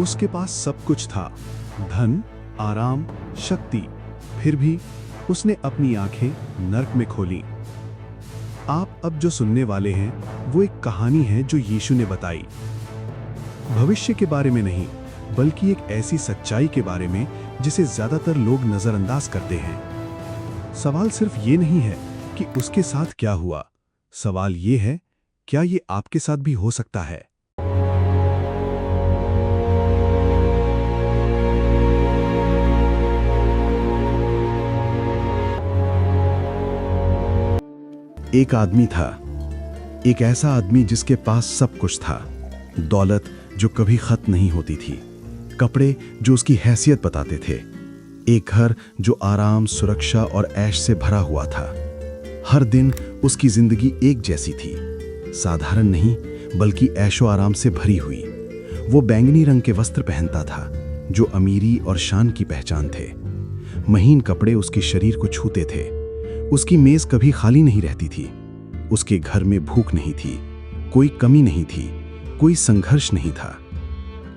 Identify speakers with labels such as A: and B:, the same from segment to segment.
A: उसके पास सब कुछ था, धन, आराम, शक्ति। फिर भी उसने अपनी आंखें नर्क में खोली। आप अब जो सुनने वाले हैं वो एक कहानी है जो यीशु ने बताई। भविष्य के बारे में नहीं, बल्कि एक ऐसी सच्चाई के बारे में जिसे ज्यादातर लोग नजरअंदाज करते हैं। सवाल सिर्फ ये नहीं है कि उसके साथ क्या हुआ, सवाल ये है, क्या ये आपके साथ भी हो सकता है? एक आदमी था, एक ऐसा आदमी जिसके पास सब कुछ था। दौलत जो कभी खत्म नहीं होती थी, कपड़े जो उसकी हैसियत बताते थे, एक घर जो आराम, सुरक्षा और ऐश से भरा हुआ था। हर दिन उसकी जिंदगी एक जैसी थी, साधारण नहीं बल्कि ऐशो आराम से भरी हुई। वो बैंगनी रंग के वस्त्र पहनता था जो अमीरी और शान की पहचान थे। महीन कपड़े उसके शरीर को छूते थे। उसकी मेज कभी खाली नहीं रहती थी। उसके घर में भूख नहीं थी, कोई कमी नहीं थी, कोई संघर्ष नहीं था।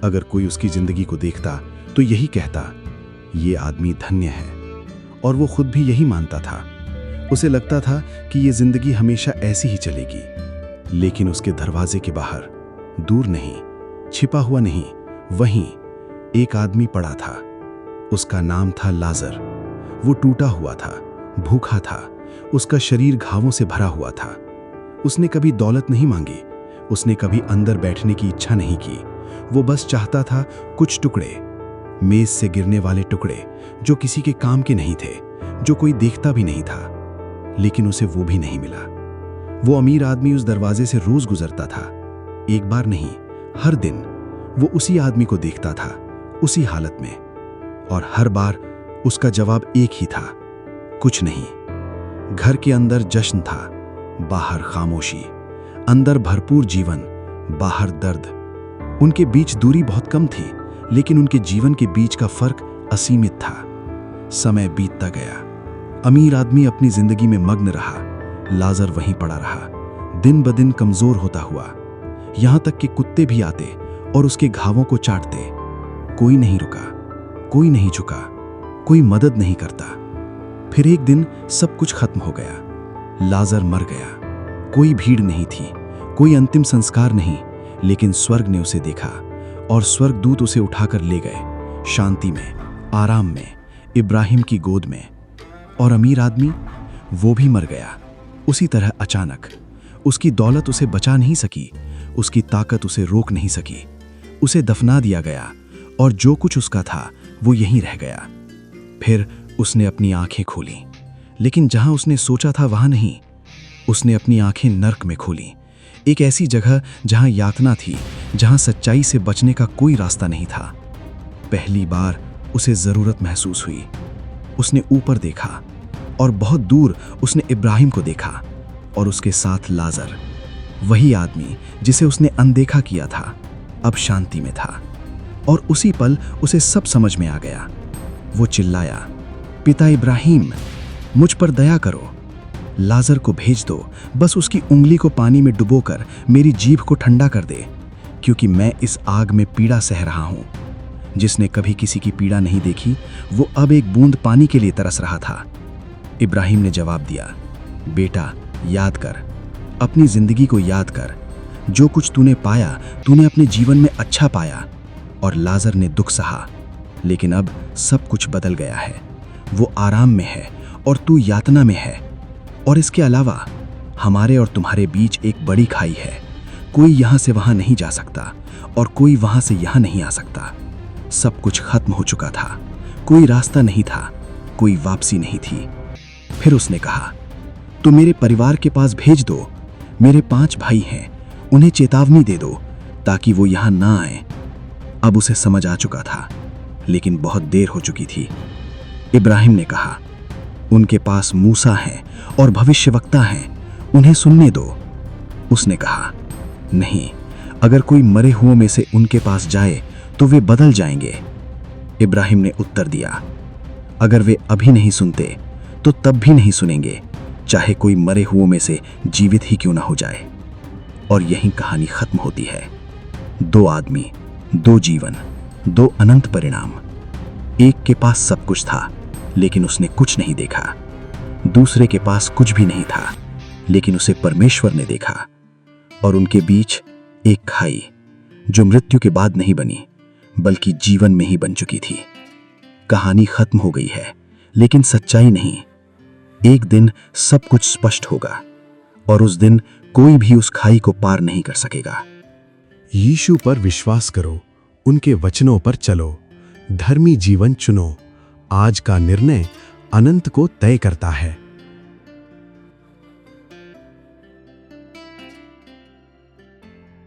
A: अगर कोई उसकी जिंदगी को देखता तो यही कहता, ये आदमी धन्य है। और वो खुद भी यही मानता था। उसे लगता था कि ये जिंदगी हमेशा ऐसी ही चलेगी। लेकिन उसके दरवाजे के बाहर, दूर नहीं, छिपा हुआ नहीं, वहीं एक आदमी पड़ा था। उसका नाम था लाजर। वो टूटा हुआ था, भूखा था, उसका शरीर घावों से भरा हुआ था। उसने कभी दौलत नहीं मांगी, उसने कभी अंदर बैठने की इच्छा नहीं की। वो बस चाहता था कुछ टुकड़े, मेज से गिरने वाले टुकड़े जो किसी के काम के नहीं थे, जो कोई देखता भी नहीं था। लेकिन उसे वो भी नहीं मिला। वो अमीर आदमी उस दरवाजे से रोज गुजरता था। एक बार नहीं, हर दिन वो उसी आदमी को देखता था, उसी हालत में। और हर बार उसका जवाब एक ही था, कुछ नहीं। घर के अंदर जश्न था, बाहर खामोशी। अंदर भरपूर जीवन, बाहर दर्द। उनके बीच दूरी बहुत कम थी, लेकिन उनके जीवन के बीच का फर्क असीमित था। समय बीतता गया। अमीर आदमी अपनी जिंदगी में मग्न रहा, लाजर वहीं पड़ा रहा, दिन ब दिन कमजोर होता हुआ। यहां तक कि कुत्ते भी आते और उसके घावों को चाटते। कोई नहीं रुका, कोई नहीं झुका, कोई मदद नहीं करता। फिर एक दिन सब कुछ खत्म हो गया। लाजर मर गया। कोई भीड़ नहीं थी, कोई अंतिम संस्कार नहीं, लेकिन स्वर्ग ने उसे देखा और स्वर्गदूत उसे उठाकर ले गए, शांति में, आराम में, इब्राहिम की गोद में। और अमीर आदमी, वो भी मर गया, उसी तरह अचानक। उसकी दौलत उसे बचा नहीं सकी, उसकी ताकत उसे रोक नहीं सकी। उसे दफना दिया गया और जो कुछ उसका था वो यहीं रह गया। फिर उसने अपनी आंखें खोली, लेकिन जहां उसने सोचा था वहां नहीं। उसने अपनी आंखें नर्क में खोली, एक ऐसी जगह जहां यातना थी, जहां सच्चाई से बचने का कोई रास्ता नहीं था। पहली बार उसे जरूरत महसूस हुई। उसने ऊपर देखा और बहुत दूर उसने इब्राहिम को देखा और उसके साथ लाजर, वही आदमी जिसे उसने अनदेखा किया था, अब शांति में था। और उसी पल उसे सब समझ में आ गया। वो चिल्लाया, पिता इब्राहिम, मुझ पर दया करो। लाजर को भेज दो, बस उसकी उंगली को पानी में डुबोकर मेरी जीभ को ठंडा कर दे, क्योंकि मैं इस आग में पीड़ा सह रहा हूं। जिसने कभी किसी की पीड़ा नहीं देखी, वो अब एक बूंद पानी के लिए तरस रहा था। इब्राहिम ने जवाब दिया, बेटा, याद कर, अपनी जिंदगी को याद कर। जो कुछ तूने पाया, तूने अपने जीवन में अच्छा पाया। और लाजर ने दुख सहा, लेकिन अब सब कुछ बदल गया है। वो आराम में है और तू यातना में है। और इसके अलावा हमारे और तुम्हारे बीच एक बड़ी खाई है। कोई यहां से वहां नहीं जा सकता और कोई वहां से यहां नहीं आ सकता। सब कुछ खत्म हो चुका था, कोई रास्ता नहीं था, कोई वापसी नहीं थी। फिर उसने कहा, तो मेरे परिवार के पास भेज दो। मेरे 5 भाई हैं, उन्हें चेतावनी दे दो ताकि वो यहां ना आए। अब उसे समझ आ चुका था, लेकिन बहुत देर हो चुकी थी। इब्राहिम ने कहा, उनके पास मूसा है और भविष्यवक्ता हैं, उन्हें सुनने दो। उसने कहा, नहीं, अगर कोई मरे हुओं में से उनके पास जाए तो वे बदल जाएंगे। इब्राहिम ने उत्तर दिया, अगर वे अभी नहीं सुनते तो तब भी नहीं सुनेंगे, चाहे कोई मरे हुओं में से जीवित ही क्यों ना हो जाए। और यही कहानी खत्म होती है। 2 आदमी, 2 जीवन,
B: दो अनंत परिणाम। एक के पास सब कुछ था, लेकिन उसने कुछ नहीं देखा। दूसरे के पास कुछ भी नहीं था, लेकिन उसे परमेश्वर ने देखा। और उनके बीच एक खाई, जो मृत्यु के बाद नहीं बनी, बल्कि जीवन में ही बन चुकी थी। कहानी खत्म हो गई है, लेकिन सच्चाई नहीं। एक दिन सब कुछ स्पष्ट होगा, और उस दिन कोई भी उस खाई को पार नहीं कर सकेगा।
A: यीशु पर विश्वास करो, उनके वचनों पर चलो, धर्मी जीवन चुनो। आज का निर्णय अनंत को तय करता है।